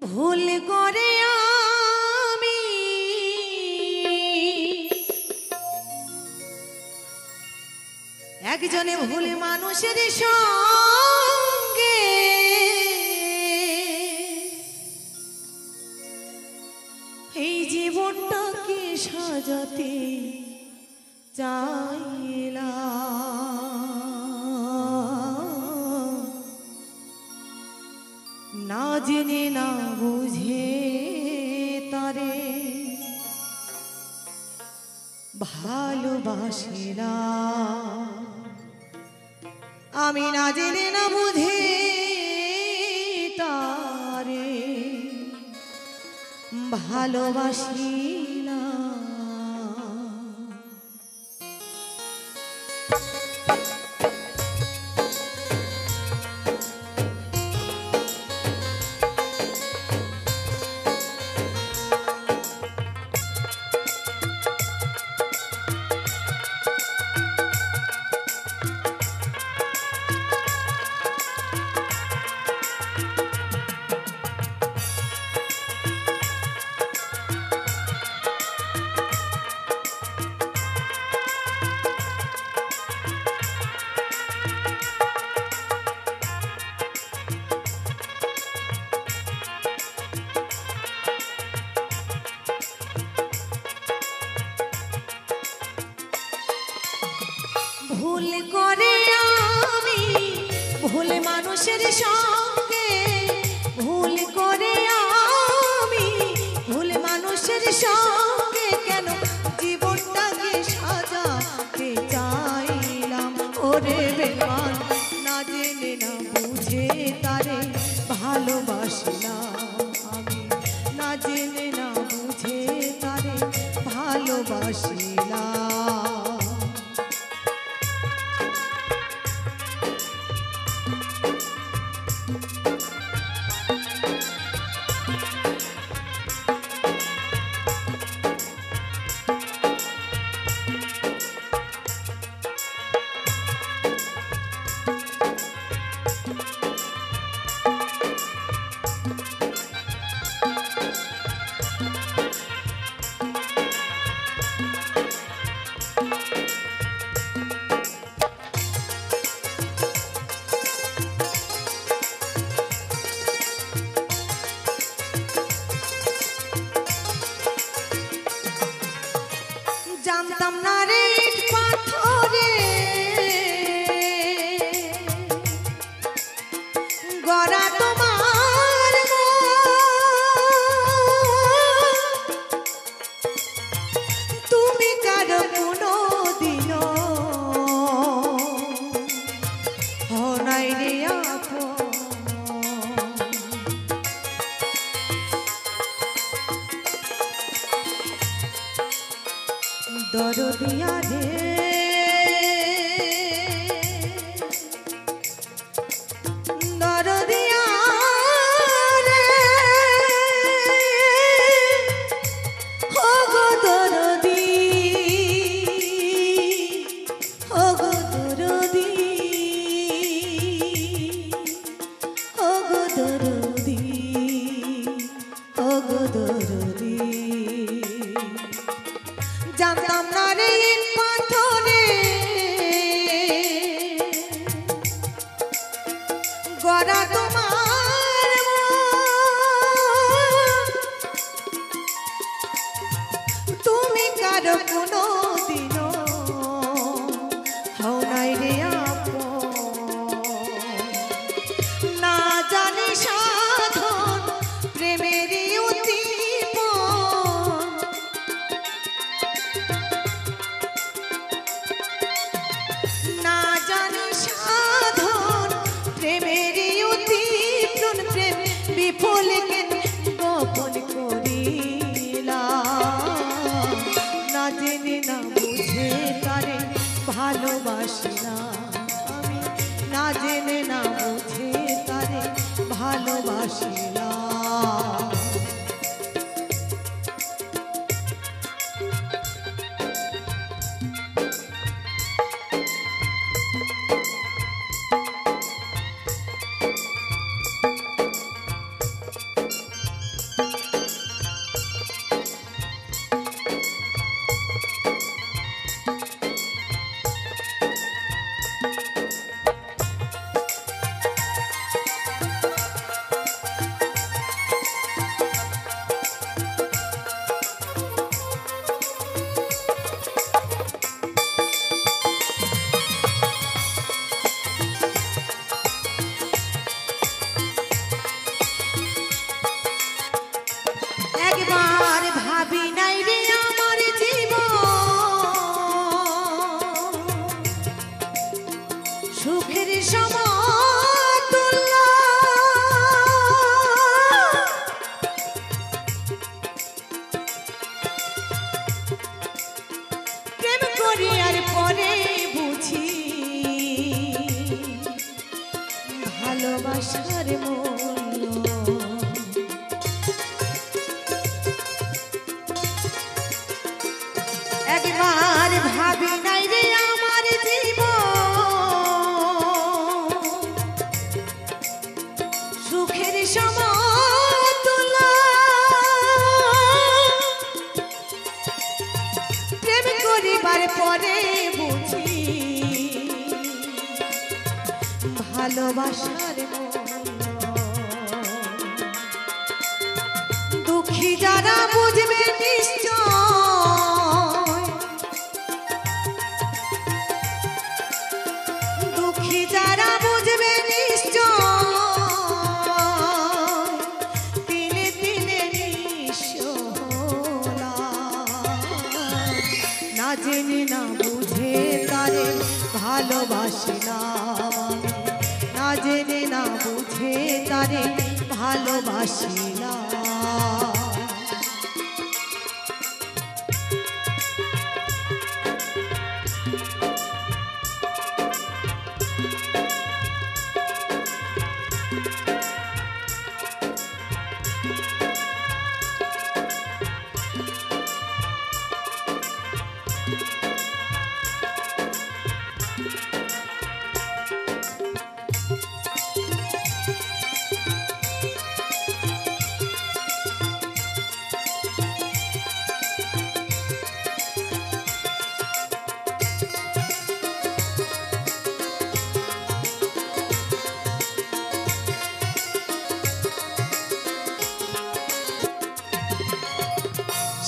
ভুল করে আমি একজনে ভুল মানুষের সঙ্গে এই জীবনটাকে সাজাতে চাইলাম, না জেনে না বুঝে তারে ভালোবাসিলাম। আমি না জেনে না বুঝে তারে ভালোবাসিলাম। ভুল করে আমি ভুল মানুষের সঙ্গে, ভুল করে আমি ভুল মানুষের সঙ্গে কেন জীবনটাকে সাজাতে চাইলাম। ওরে বেমান, না জেনে না বুঝে তারে ভালোবাসলাম। আমি না জেনে না বুঝে তারে ভালোবাসলাম। জানতাম না রে পাথরে গড়া তোমার, তুমি কারো কোনো দিন হনাই রে আপন। দরদিয়া রে দরদিয়া রে, ও গো দরদি, ও গো দরদি, ও গো দরদি, ও গো দরদি। জানতাম না রে পাথরে গড়া তোমার, তুমি কারো কোনো দিন হও নাই রে আপন। না জানি সাধন প্রেমেরই উদ্দীপন, না জানি সাধন প্রেমেরই উদ্দীপন, প্রেম বিফল কেন গোপন করিলাম। না জেনে না বুঝে তারে ভালোবাসিলাম। আমি না জেনে না বুঝে তারে ভালোবাসিলাম। একবার ভাবি নাই রে আমার জীবন সুখের সমতুল্য প্রেম করি আর পরে বুঝি ভালোবাসার মূল্য একবার ভাবি নাই রে আমার জীবন সুখের সমতুল্য প্রেম করিবার পরে বুঝি ভালোবাসার মূল্য দুঃখী যারা বুঝবে নিশ্চয় দুঃখী যারা বুঝবে নিশ্চয় দিনে দিনে নিঃসলা না জেনে না বুঝে তারে ভালোবাসি না না জেনে না বুঝে তারে ভালোবাসি না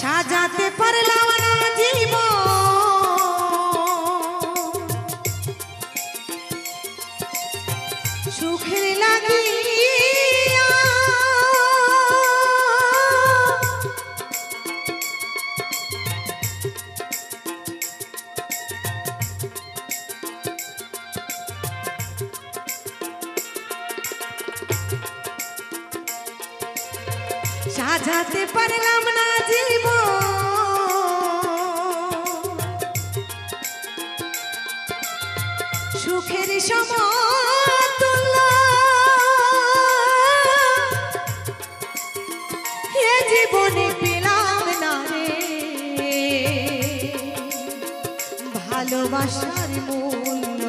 সাজাতে পারলাম না জীবন সুখের লাগিয়া সাজাতে পারলাম না জীবন সুখের সমতুল্য এ জীবনে পেলাম না রে ভালোবাসার মূল্য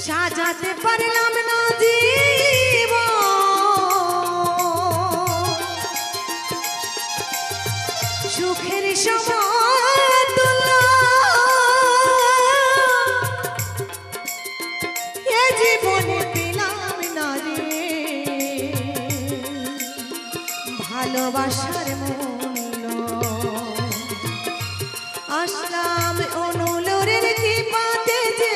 সাজাতে পারলাম না জীবন সুখের সমতুল্য এ জীবনে পেলাম না রে ভালোবাসার মূল্য আসলাম অনুলোরের দীপাতে যে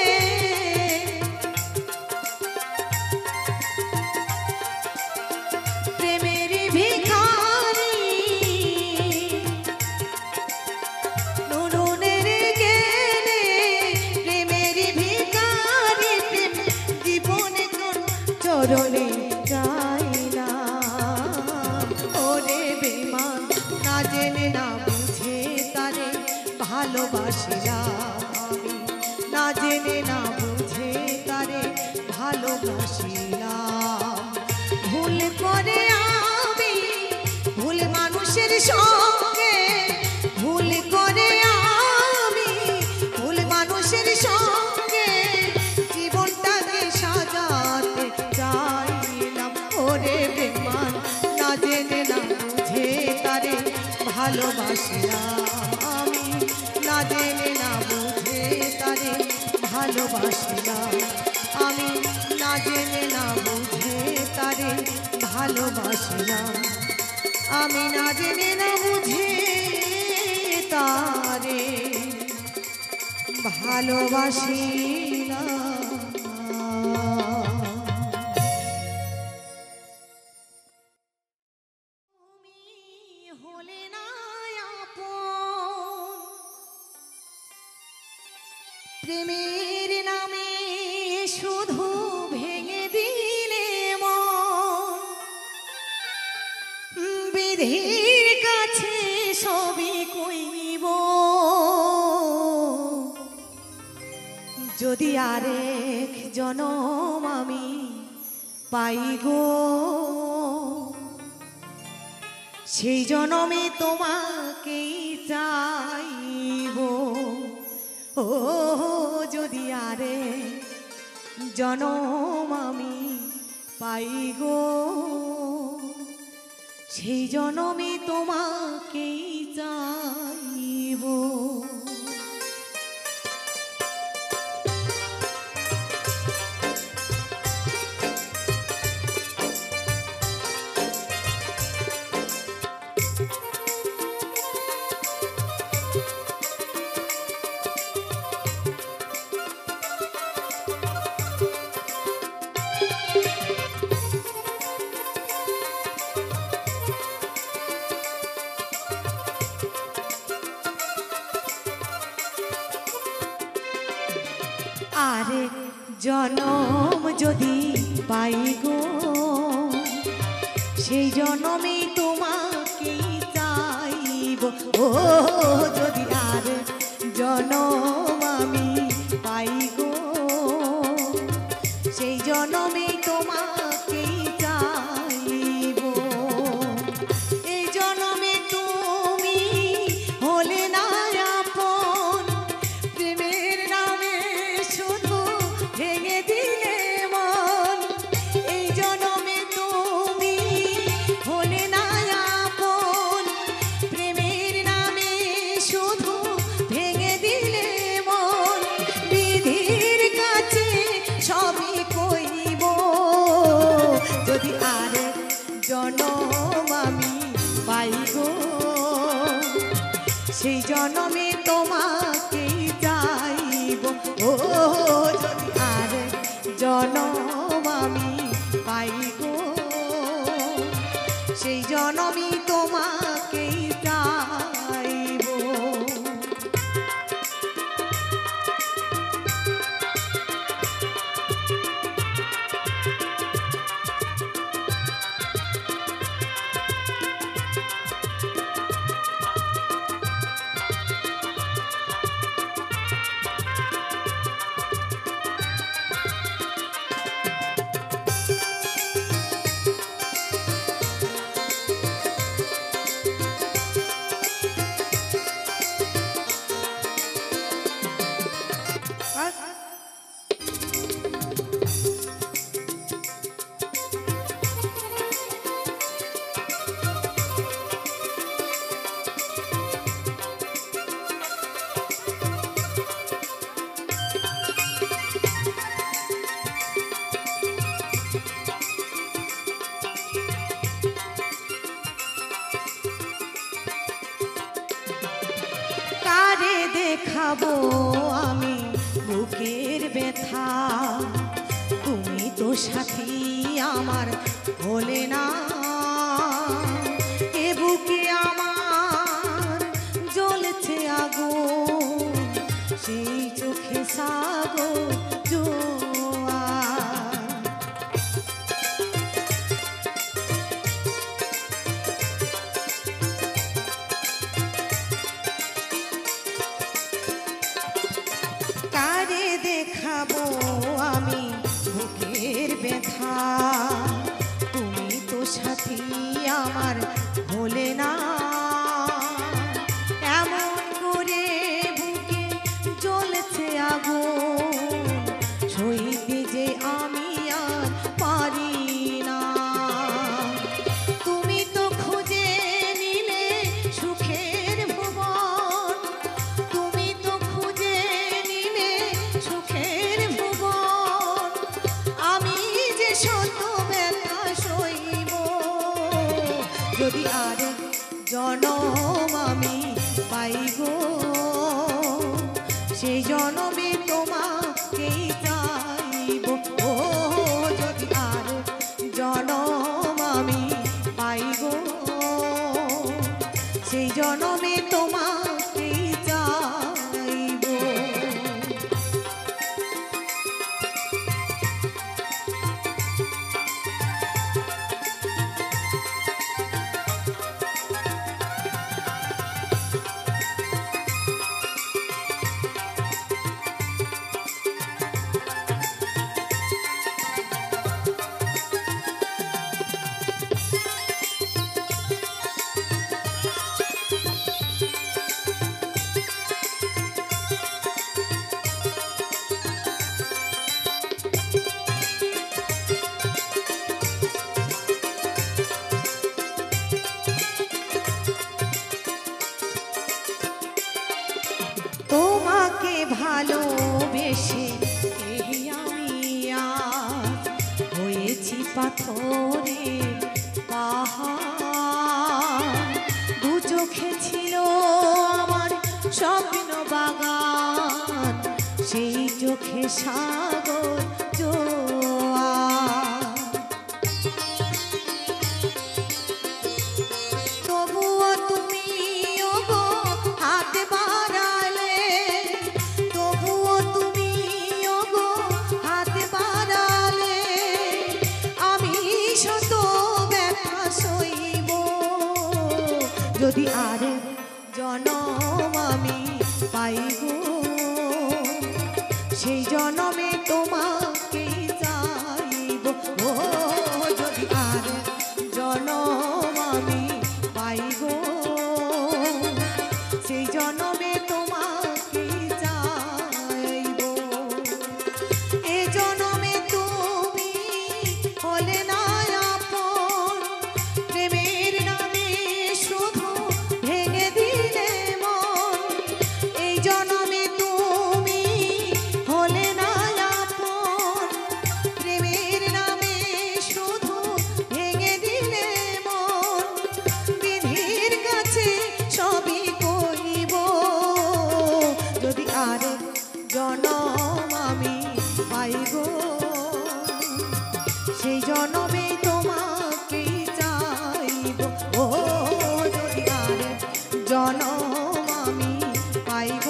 চরণে যাই না ওরে বেমান না জেনে না বুঝে তারে ভালোবাসিলাম আমি না জেনে না বুঝে তারে ভালোবাসিলাম ভুল করে আমি ভুল মানুষের সঙ্গে ভুল করে আমি ভুল মানুষের সঙ্গে জীবনটাকে সাজাতে চাইলাম ওরে বেমান না জেনে না বুঝে তারে ভালোবাসিলাম আমি না জেনে না বুঝে তারে ভালোবাসিলাম আমি না জেনে না বুঝে তারে ভালোবাসিলাম আমি না জেনে না বুঝে তারে ভালোবাসি না। প্রেমের নামে শুধু ভেঙে দিলে মন, বিধির কাছে সবই কইব। যদি আরেক জনম আমি পাই গো, সেই জনমে তোমাকেই চাইব। ও যদি আরে জনম আমি পাই গো, সেই জনমে তোমাকেই চাইব। আরে জনম যদি পাই গো, সেই জনমে তোমাকেই চাইব। ও যদি আরে জনম আমি পাই গো, সেই জনমে তোমাকেই চাইব। এই জনমে তুমি হলে না আপন, প্রেমের নামে শুধু ভেঙে দিলে মন। এই জনমে তুমি হলে না আপন, প্রেমের নামে শুধু ভেঙে দিলে মন। বিধির কাছে সবই কইব, যদি আরেক জনম আমি পাই গো, সেই জনমে তোমাকেই চাইব। ও যদি আরেক জনম আমি পাই গো, সেই জনমে তোমাকেই চাইব। কারে দেখাবো আমি বুকের ব্যথা, তুমি তো সাথী আমার হলে না। এ বুকে আমার জ্বলছে আগুন, সেই চোখে সাগর জোয়ার। কারে দেখাবো আমি বুকের ব্যথা, তুমি তো সাথী আমার হলে না। এমন করে বুকে জ্বলছে আগুন, সইতে যে আমি আর পারি না। তুমি তো খুঁজে নিলে সুখের ভুবন, তুমি তো খুঁজে নিলে সুখের ভুবন। আমি যে শত ব্যথা সইব, যদি আরেক জনম আমি পাই গো, সেই জনমে তোমাকে ভালোবেসে এই আমি আজ হয়েছি পাথরের পাহাড়। দু চোখে ছিল আমার স্বপ্ন বাগান, সেই চোখে সাগর জোয়ার। তবুও তুমি ওগো হাত বাড়ালে, তবুও তুমি ওগো হাত বাড়ালে, আমি শত ব্যথা সইব যদি আর জনম আমি পাইব। সেই জনমে তোমাকেই চাইব, ও যদি আর জনম আমি পাইব, সেই জনমে তোমাকেই চাইব। এ জনমে তুমি হলে না আপন, প্রেমের নামে শুধু ভেঙে দিলে মন। এই জনমে তুমি হলে না আপন, প্রেমের নামে শুধু ভেঙে দিলে মন। বিধির কাছে সবই কইব যদি আরেক জনম আমি পাইব, সেই জনমে তোমাকেই চাইব। ও যদি আরেক জনম আমি পাইব,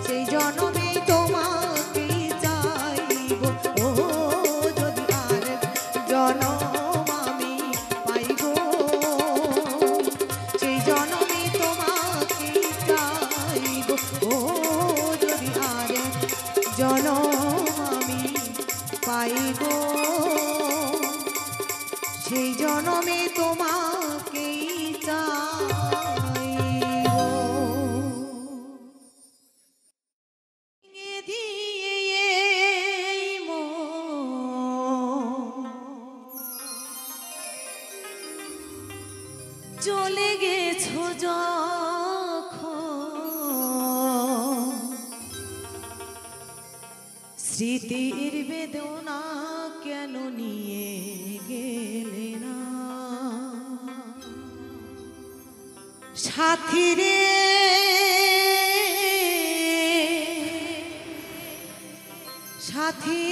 সেই জনমে তোমাকেই চাইব। ও যদি আরেক জনম আমি পাইব, সেই জনমে তোমাকেই চাইব। ও যদি আরেক জনম আমি পাইব, সেই জনমে তোমাকেই চাইব। ভেঙে দিয়ে এই মন চলে গেছো যখন, স্মৃতির বেদনা কেন নিয়ে গেলে না সাথী রে। সাথী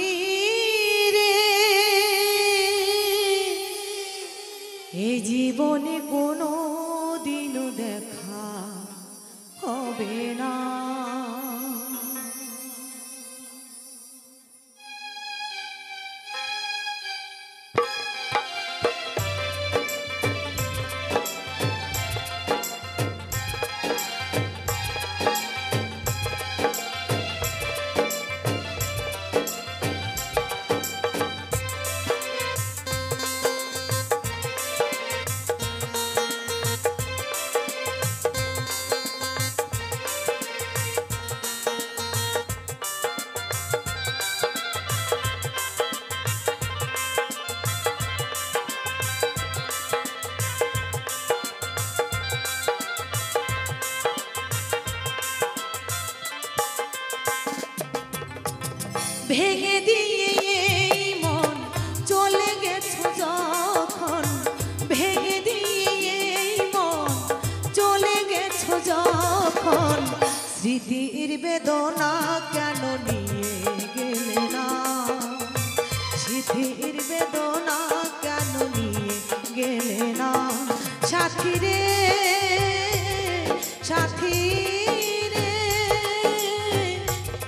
রে, এই জীবনে কোনো দিনও দেখা হবে না। ভেঙে দিয়ে এই মন চলে গেছো যখন, ভেঙে দিয়ে এই মন চলে গেছো যখন, স্মৃতির বেদনা কেন নিয়ে গেলে না। স্মৃতির বেদনা কেন নিয়ে গেলে না সাথী রে। সাথী রে,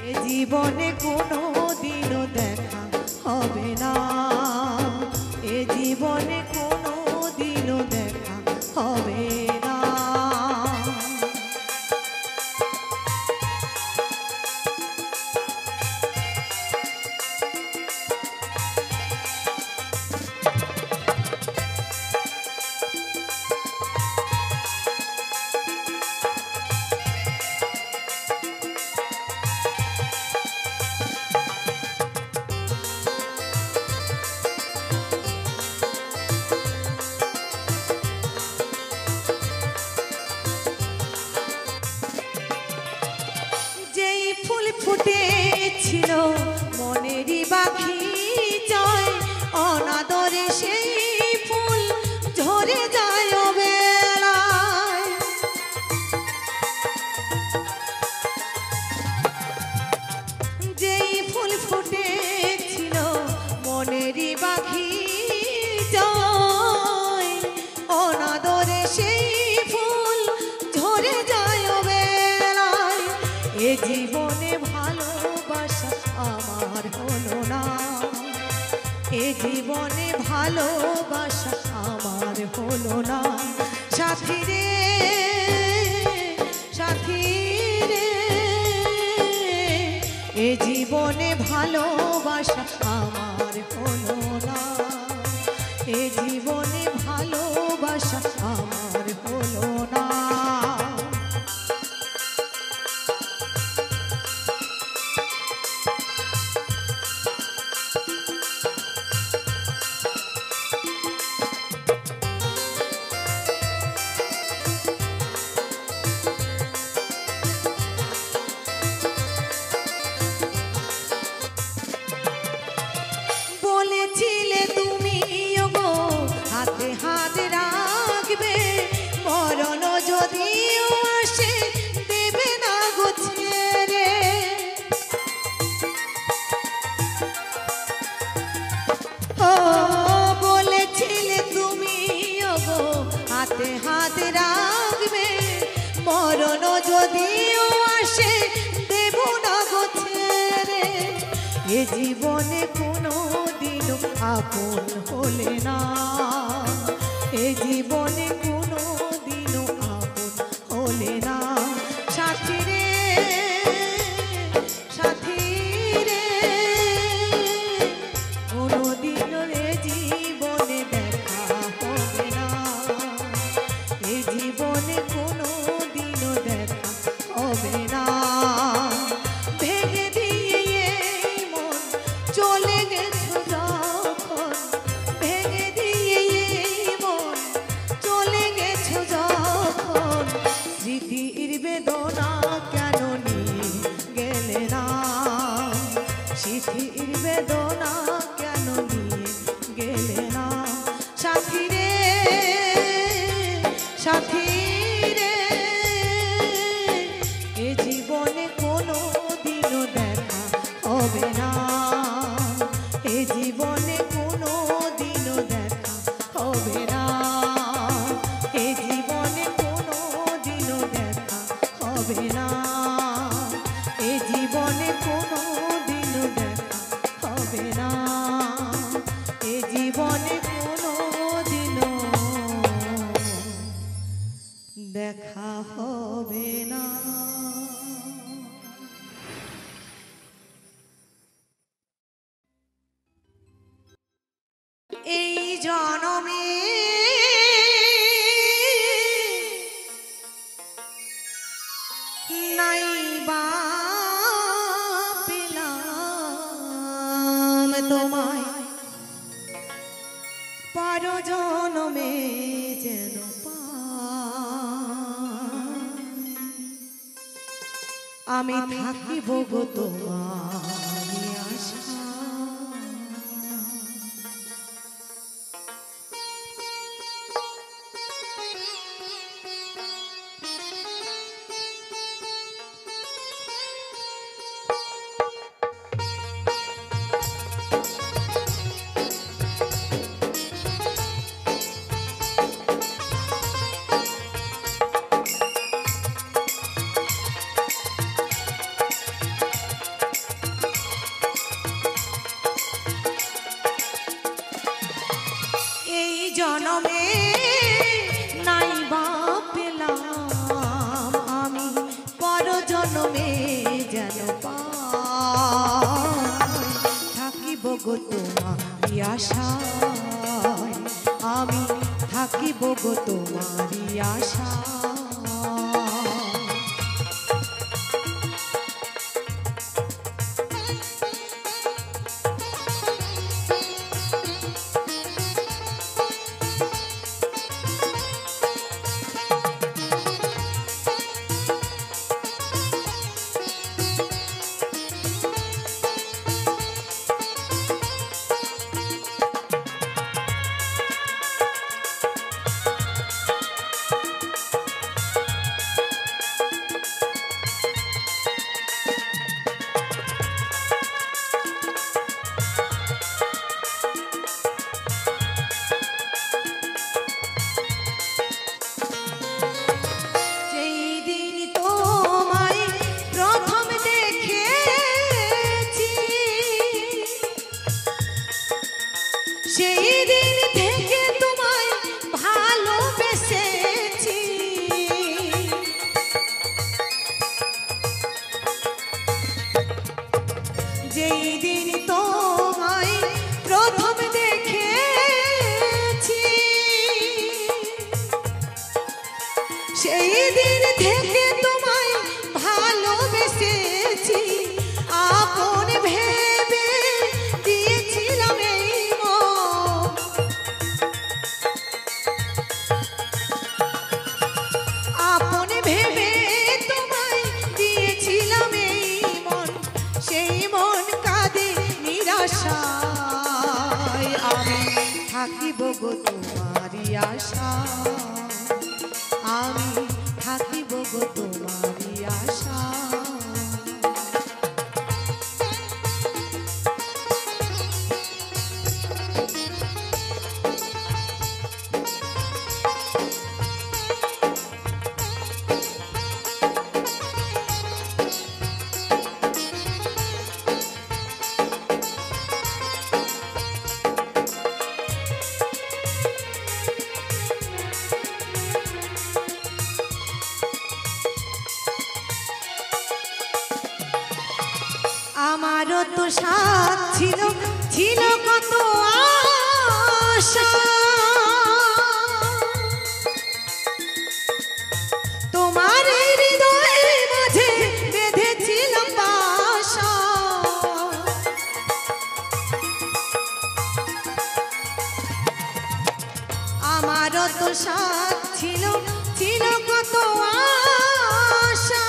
এ জীবনে কোনো দিনও দেখা হবে না, এ জীবনে কোনো দিনও দেখা হবে না। ছিল মনেরই পাখি জয় অনাদরে সেই ফুল ঝরে যায় বেলায় যেই ফুল ফুটেছিল মনেরই পাখি জয় অনাদরে সেই ফুল ঝরে যায় বেলায় এ জীবনে ভালোবাসা আমার হলো না এ জীবনে ভালোবাসা আমার হলো না সাথী রে সাথী রে এ জীবনে ভালোবাসা আমার হলো না এ জীবনে ভালোবাসা আমার হলো না বলেছিলে তুমি গো হাতে হাত রাখবে মরণ যদিও আসে দেবে না গো ছেড়ে ও বলেছিলে তুমি গো হাতে হাত রাখবে মরণ যদিও আসে দেব না গো ছেড়ে এ জীবনে কোনো দিনও আপন হলে না এ জীবনে কোনো দিনও আপন হলে না সাথী রে সাথী রে কোনো দিনও এ জীবনে দেখা হবে না এ জীবনে কোনো দিনও দেখা হবে না ভেঙে দিয়ে মন চলে গেছো যখন ভেঙে দিয়ে মন চলে গেছো যখন স্মৃতির বেদনা কেন নিয়ে গেলে না স্মৃতির বেদনা কেন নিয়ে গেলে না সাথী রে সাথী রে এ জীবনে কোনো দিনও দেখা হবে না এ জীবনে কোনো দিনও দেখা হবে না এ জীবনে কোনো দিনও দেখা হবে না এ জীবনে কোনো দিনও দেখা হবে না এ জীবনে কোনো দিনও দেখা হবে না এই জনমে নাই বা পেলাম তোমায় পর জনমে যেন পাই আমি থাকিব গো তোমারই আশা জনমে নাই বা পেলাম আমি পর জনমে যেন পাই থাকিব গো তোমারই আশায় আমি থাকিব গো তোমারই আশা দিন থেকে তোমায় ভালোবেসেছি, আপন ভেবে দিয়েছিলাম এই মন। আপন ভেবে তোমায় দিয়েছিলাম এই মন, সেই মন কাঁদে নিরাশায়। আমি থাকিব গো তোমারই আশায়, আমি থাকিব গো তোমারই আশায়। আমারও তো সাথ ছিল, ছিল কত আশা, তোমার এই হৃদয়ের মাঝে বেঁধেছিলাম বাসা। আমারও তো সাথ ছিল, ছিল কত আশা,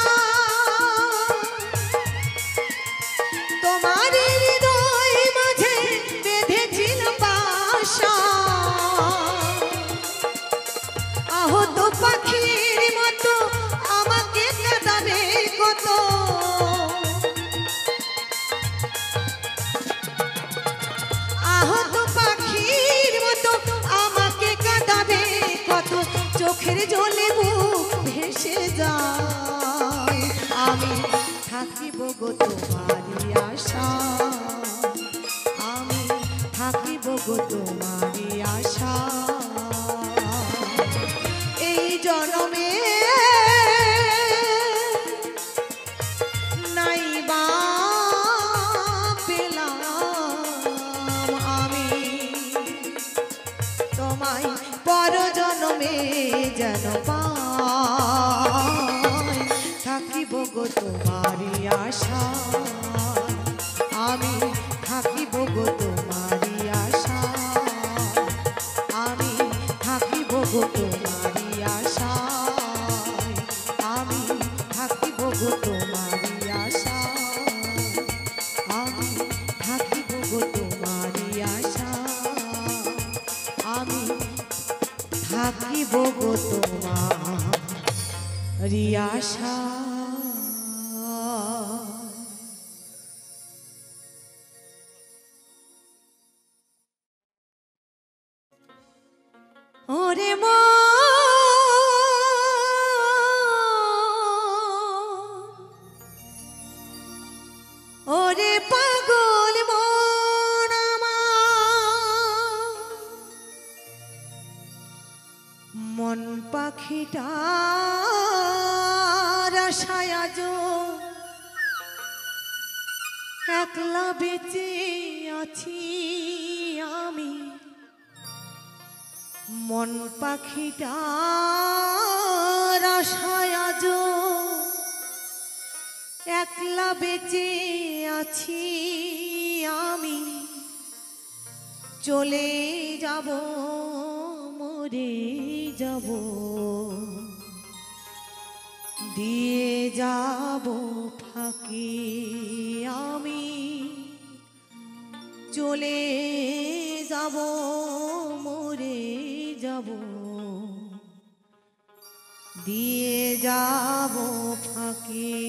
তোমার হৃদয় মাঝে বেঁধেছিলাম বাসা। আহত পাখির মতো আমাকে কাঁদাবে কত, আহত পাখির মতো আমাকে কাঁদাবে কত, চোখের জলে বুক ভেসে যায়। আমি থাকিব গো তোমারই আশা, আমি থাকিব গো তোমারই আশা। এই জনমে নাইবা পেলাম আমি তোমায়, পর জনমে যেন পাই। থাকিব গো তোমারই আশা, আমি থাকিব গো তোমারই আশা, আমি থাকিব গো তোমারই আশা, আমি থাকিব গো তোমারই আশা, আমি থাকিব গো তোমারই আশা, আমি থাকিব গো তোমারই আশা। ওরে ওরে পাগল মন আমার, মন পাখিটার আশায় আজ একলা বেঁচে আছি আমি। মন পাখিটার আশায় আজ একলা বেঁচে আছি আমি। চলে যাব, মরে যাব, দিয়ে যাব ফাঁকি আমি। চলে যাব, মরে যাব, দিয়ে যাব ফাঁকি।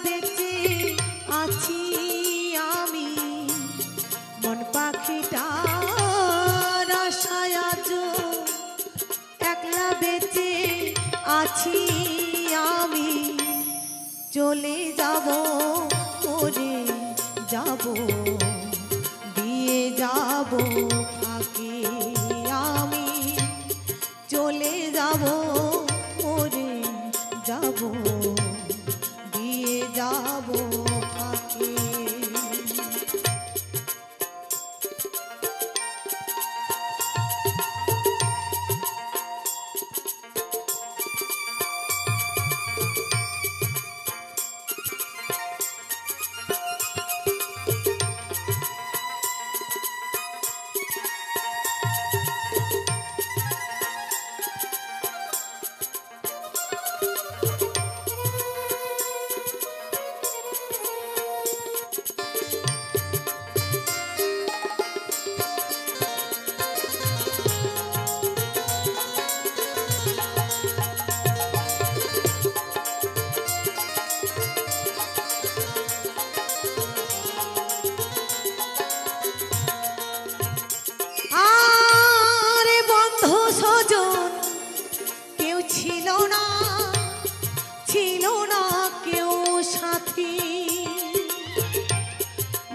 বেঁচে আছি আমি মন পাখিটার আশায় আজো একলা বেঁচে আছি আমি চলে যাব মরে যাব দিয়ে যাব ফাঁকি আমি চলে যাব মরে যাব দিয়ে যাব ফাঁকি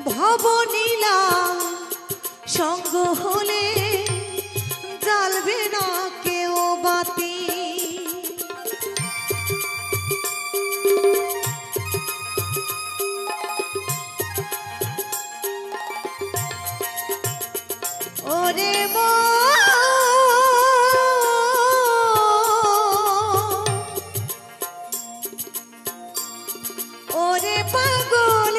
ভবনীলা সঙ্গ হলে জ্বালবে না কেউ বাতি ওরে ওরে পাগল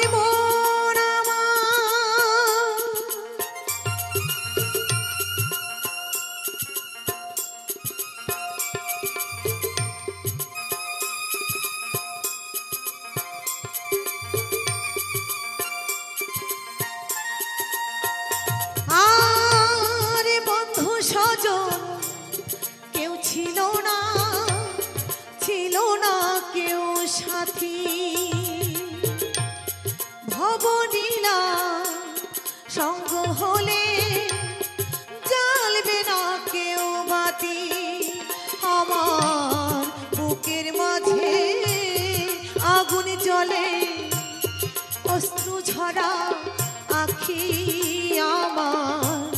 সাথী ভবনীলা সঙ্গ হলে জ্বালবে না কেউ বাতি আমার বুকের মাঝে আগুন জ্বলে অশ্রু ঝরা আখি আমার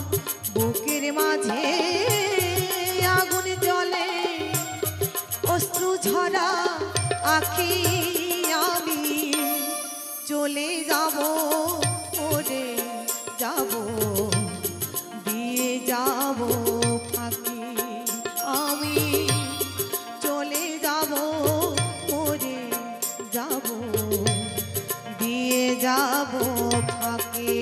বুকের মাঝে আগুন জ্বলে অশ্রু ঝরা আখি আমি চলে যাব ওরে যাব দিয়ে যাব ফাঁকি আমি চলে যাব ওরে যাব দিয়ে যাব ফাঁকি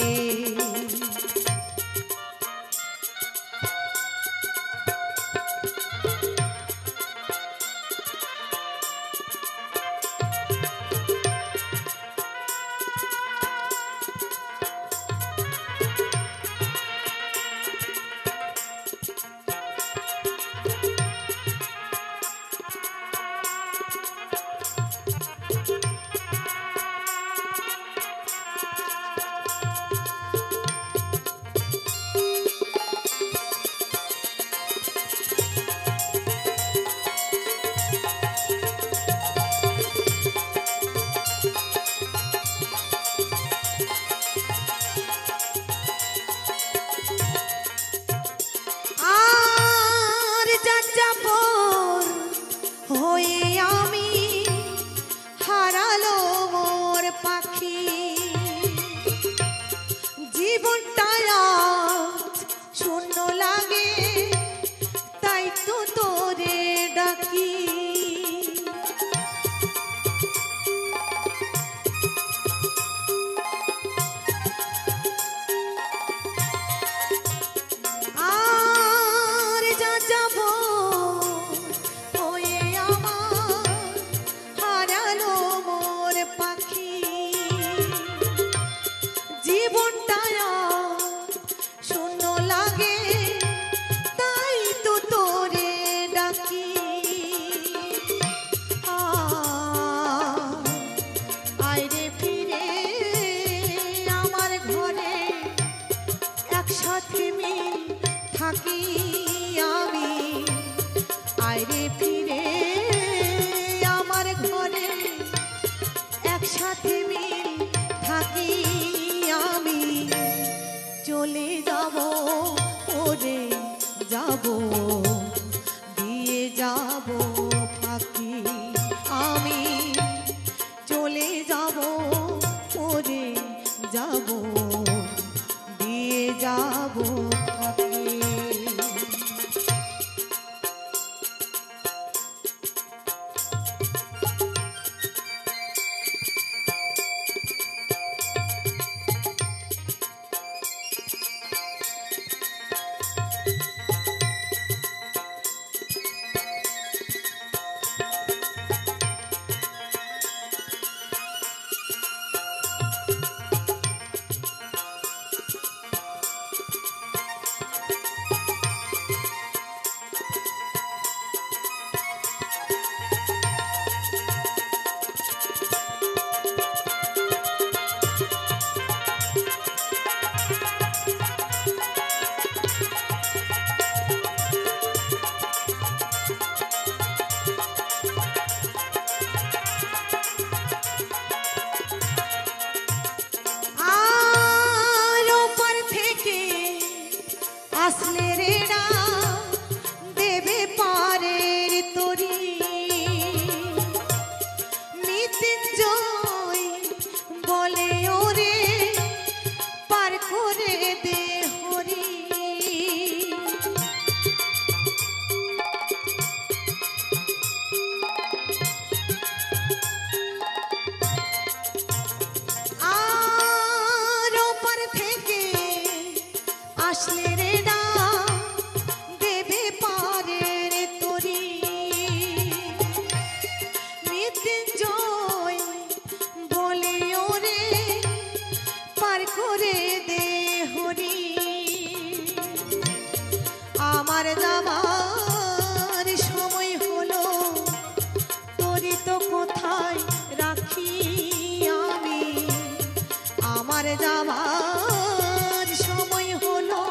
যাবার সময় হলো,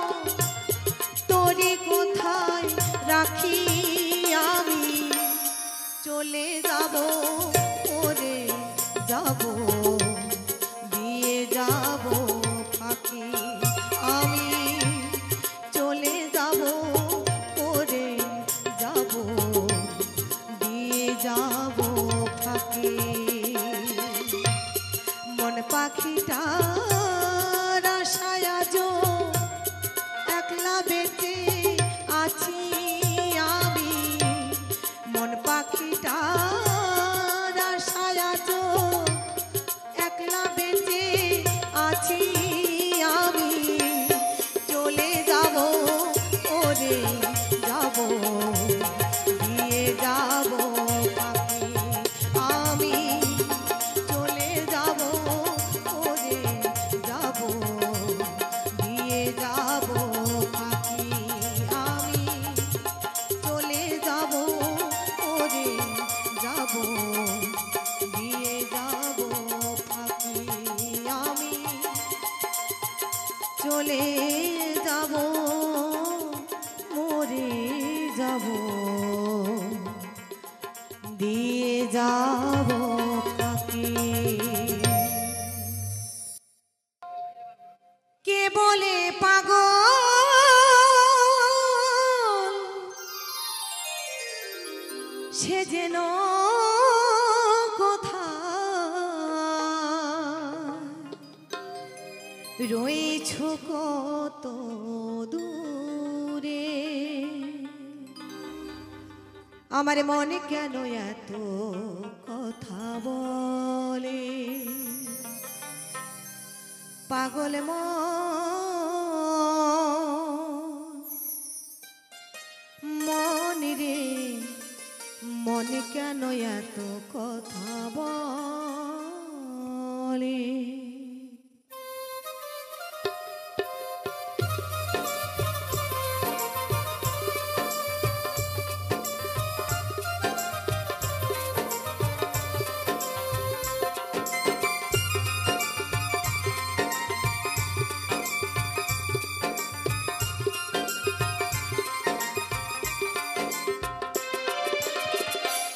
তোরে কোথায় রাখি আমি চলে যাব, ওরে যাব, দিয়ে যাব ফাঁকি আমি চলে যাব, ওরে যাব, দিয়ে যাব ফাঁকি। মন পাখিটার আশায় আজো একলা বেঁচে আছি আমি, মন পাখিটার আশায় আজো একলা বেঁচে আছি আমি চলে যাব, ওরে যাব, দিয়ে যাব পাখি আমি চলে যাব, ওরে যাব, দিয়ে যাব পাখি আমি চলে যাব, ওরে যাব, দিয়ে যাব পাখি আমি চলে যাব, মরে যাব, দিয়ে যাব পাখি। কে বলে পাগল সে যেন কোথায় রয়েছ কত দূরে, আমার মনে কেন এত কথা বলে, পাগল মন রে, মনে কেন এত কথা বলে।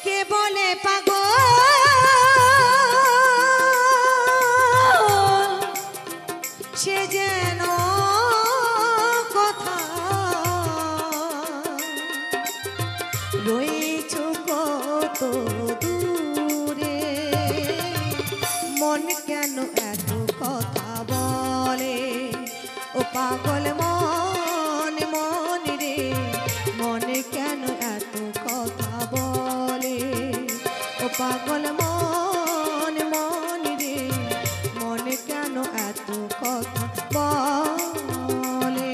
কে বলে পাগল সে যেন কোথায় রয়েছ কত দূরে, মন কেন এত কথা বলে, ও পাগল মন মন রে, মনে কেন এত কথা বলে, ও পাগল মন মন রে, মনে কেন এত কথা বলে।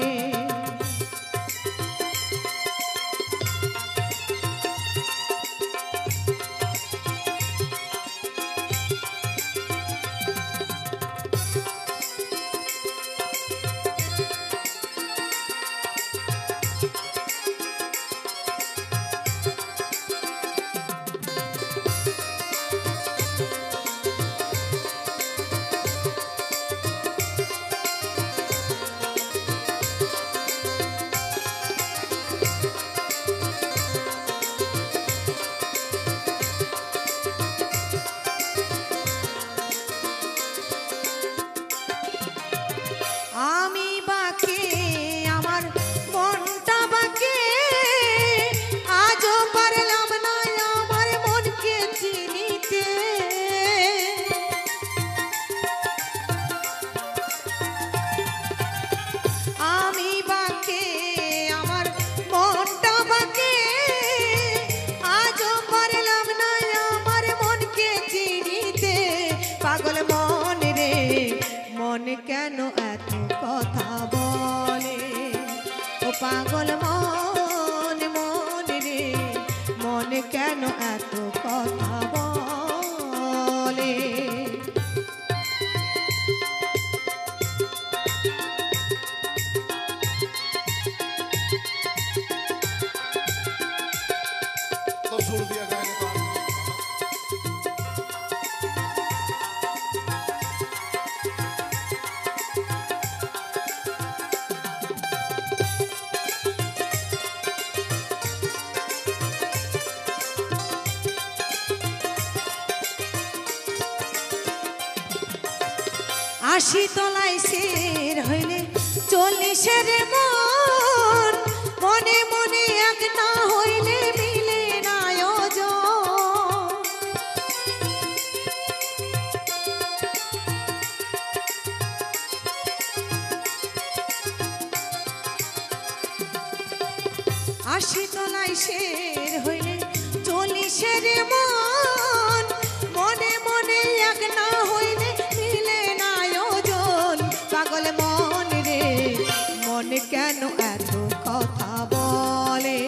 আশি তলায় শের হইলে 40-এর মন মনে মনে এক না হইলে মিলে না ওজন। আশি তলায় শের হইলে 40-এর মন মনে মনে এক না হইলে মিলে না ওজন। পাগল মন রে মন কেন এত কথা বলে,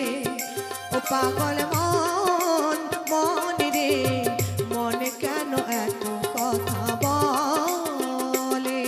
ও পাগল মন মন রে মন কেন এত কথা বলে।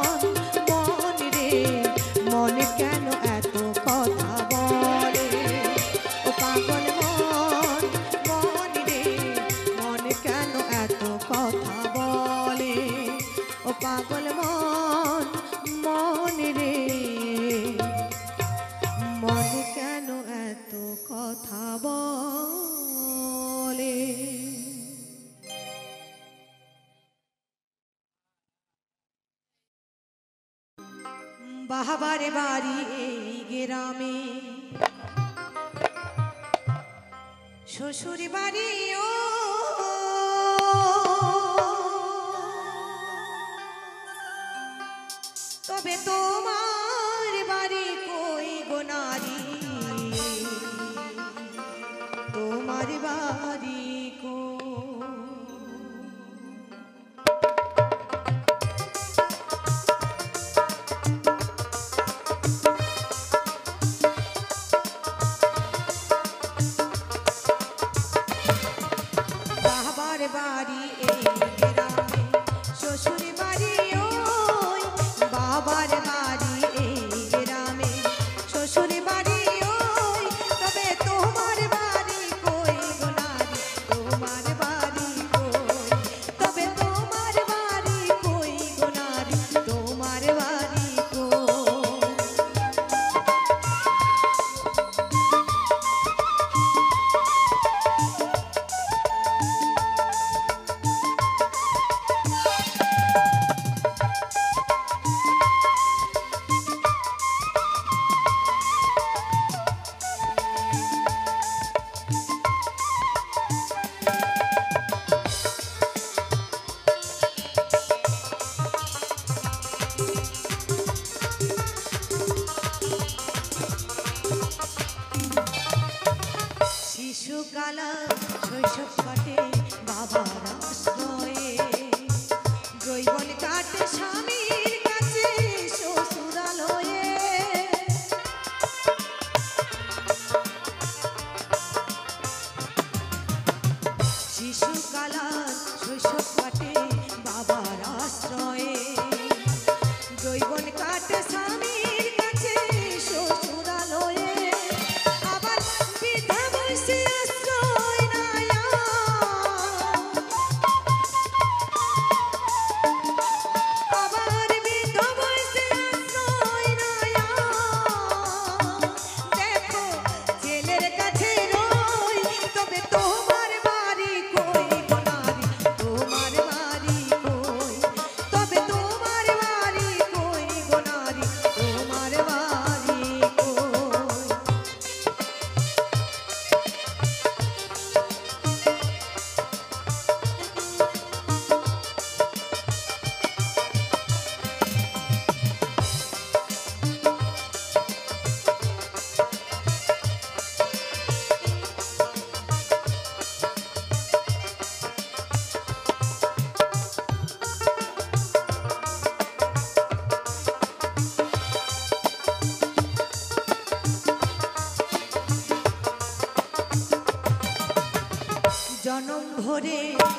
পাগল মন রে মন কেন এত কথা বলে, ও পাগল মন রে মন কেন এত কথা বলে, ও পাগল মন রে মন কেন এত কথা বলে। বাহাবারে বাড়ি এই গ্রামে, শ্বশুর বাড়ি ও তবে তোমার বাড়ি কই গো নারী, তোমার বাড়ি কই। বাড়ি এই গ্রামে, শ্বশুর বাড়ি ওই, বাবার বাড়ি এই গ্রামে, শ্বশুর বাড়ি ওই তবে তোমার বাড়ি কই গো নারী, তোমার বাড়ি কই, তবে তোমার বাড়ি কই গো নারী, তোমার বাড়ি কই। শিশুকালা শৈশব কাটে বাবার আশ্রয়ে, জৈবন কাটে স্বামীর কাছে শ্বশুরালয়ে, শিশুকালা শৈশব কাটে বাবার আশ্রয়ে,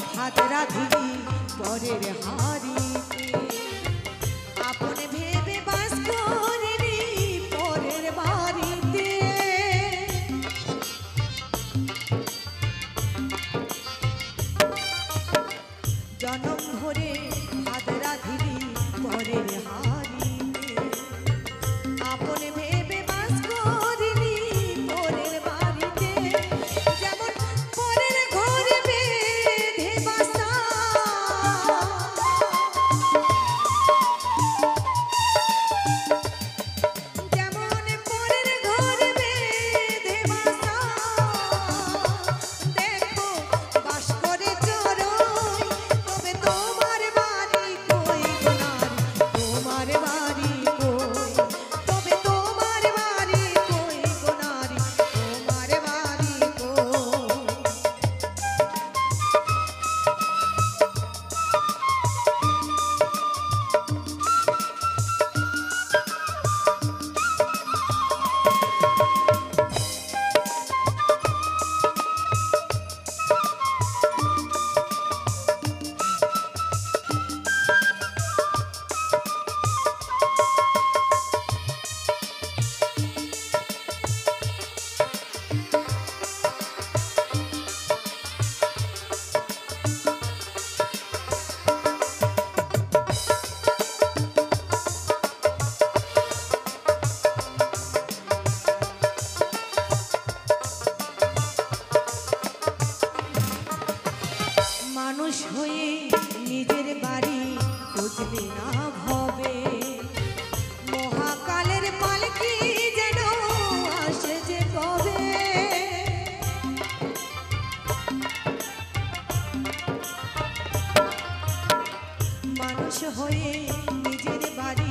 হাত রাধিলি পরের হারিতে আপন ভেবে বাস করিনি পরের বাড়িতে জনম ভরে হাত রাধিলি পরের হারিতে আপন ভেবে বাস করিনি পরের বাড়িতে যেমন পরের ঘরে বেঁধে বাসা যেমন পরের ঘরে বেঁধে বাসা দেখো বাস করে চড়ই তবে তোমার বাড়ি কই গো নারী তোমার বাড়ি কই তবে তোমার বাড়ি কই গো নারী তোমার বাড়ি কই মানুষ হয়ে নিজের বাড়ি খুঁজলে না ভবে মহাকালের পালকি যেন আসে যে কবে মানুষ হয়ে নিজের বাড়ি